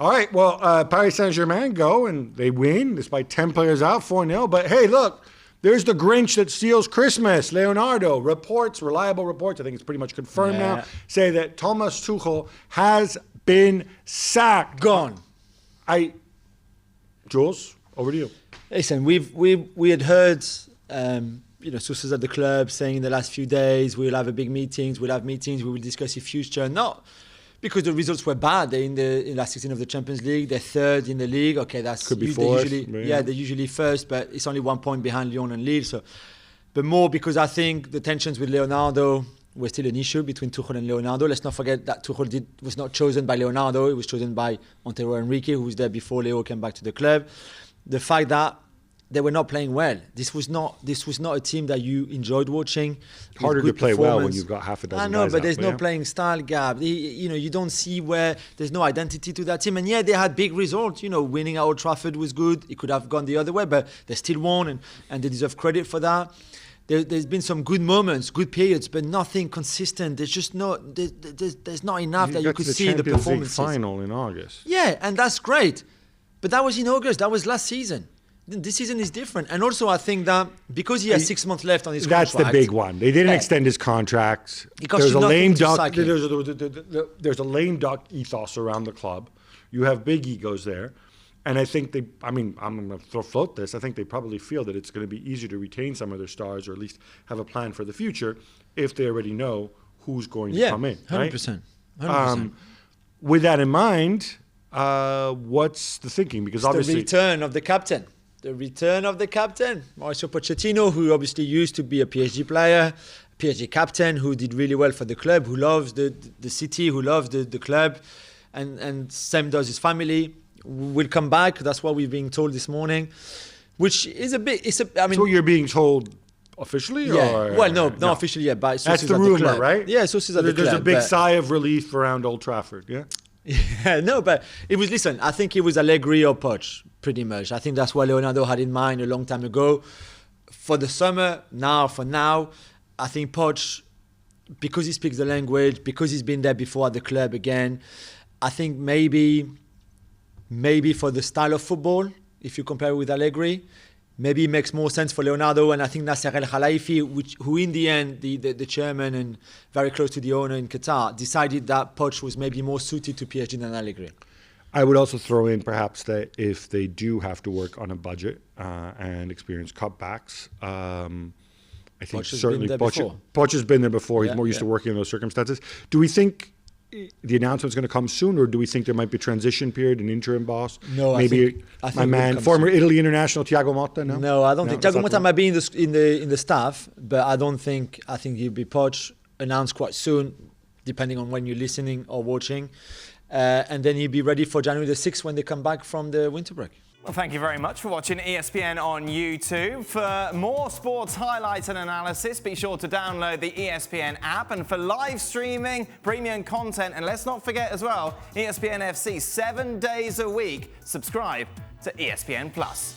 All right, well, Paris Saint-Germain go and they win despite 10 players out, 4-0. But hey, look, there's the Grinch that steals Christmas, Leonardo. Reliable reports, I think it's pretty much confirmed now, say that Thomas Tuchel has been sacked. Gone. Jules, over to you. Listen, we had heard sources at the club saying in the last few days we'll have meetings, we will discuss the future. Not because the results were bad. They're in the last 16 of the Champions League. They're third in the league. Okay, that's could be fourth. They're usually first, but it's only 1 point behind Lyon and Lille. So, but more because I think the tensions with Leonardo were still an issue between Tuchel and Leonardo. Let's not forget that Tuchel was not chosen by Leonardo. It was chosen by Antero Henrique, who was there before Leo came back to the club. The fact that they were not playing well. This was not a team that you enjoyed watching. Harder to play well when you've got half a dozen. I know, guys but there's no yeah. playing style, Gab. You don't see where there's no identity to that team. And yeah, they had big results. Winning at Old Trafford was good. It could have gone the other way, but they still won, and they deserve credit for that. There's been some good moments, good periods, but nothing consistent. There's just there's not enough that you could see the performances. Final in August. Yeah, and that's great. But that was in August. That was last season. This season is different. And also I think that because he has 6 months left on his contract. That's the big one. They didn't extend his contract. There's a lame duck. There's a lame duck ethos around the club. You have big egos there. And I think I'm going to float this. I think they probably feel that it's going to be easier to retain some of their stars or at least have a plan for the future if they already know who's going to come in. 100%. Right? 100%. With that in mind, what's the thinking? Because obviously... The return of the captain. Mauricio Pochettino, who obviously used to be a PSG player, PSG captain, who did really well for the club, who loves the city, who loves the club, and same does his family. Will come back. That's what we're being told this morning, which is a bit. That's what you're being told officially. Yeah. Or, well, not officially yet, but that's the rumor, club. Right? Yeah, sources at the club. There's a big sigh of relief around Old Trafford. Yeah. Yeah, no, but it was. Listen, I think it was Allegri or Poch, pretty much. I think that's what Leonardo had in mind a long time ago. For the summer, for now, I think Poch, because he speaks the language, because he's been there before at the club again, I think maybe for the style of football, if you compare it with Allegri, maybe it makes more sense for Leonardo. And I think Nasser El Khelaifi, who in the end, the chairman and very close to the owner in Qatar, decided that Poch was maybe more suited to PSG than Allegri. I would also throw in perhaps that if they do have to work on a budget and experience cutbacks, I think certainly Poch has been there before. He's more used to working in those circumstances. Do we think the announcement's going to come soon, or do we think there might be a transition period, an interim boss? No, maybe I think former soon. Italy international Thiago Motta. No, I don't think Thiago Motta might be in the staff, but I don't think. I think he'll be Poch, announced quite soon, depending on when you're listening or watching, and then he'll be ready for January the 6th when they come back from the winter break. Well, thank you very much for watching ESPN on YouTube. For more sports highlights and analysis, be sure to download the ESPN app. And for live streaming, premium content, and let's not forget as well, ESPN FC 7 days a week. Subscribe to ESPN Plus.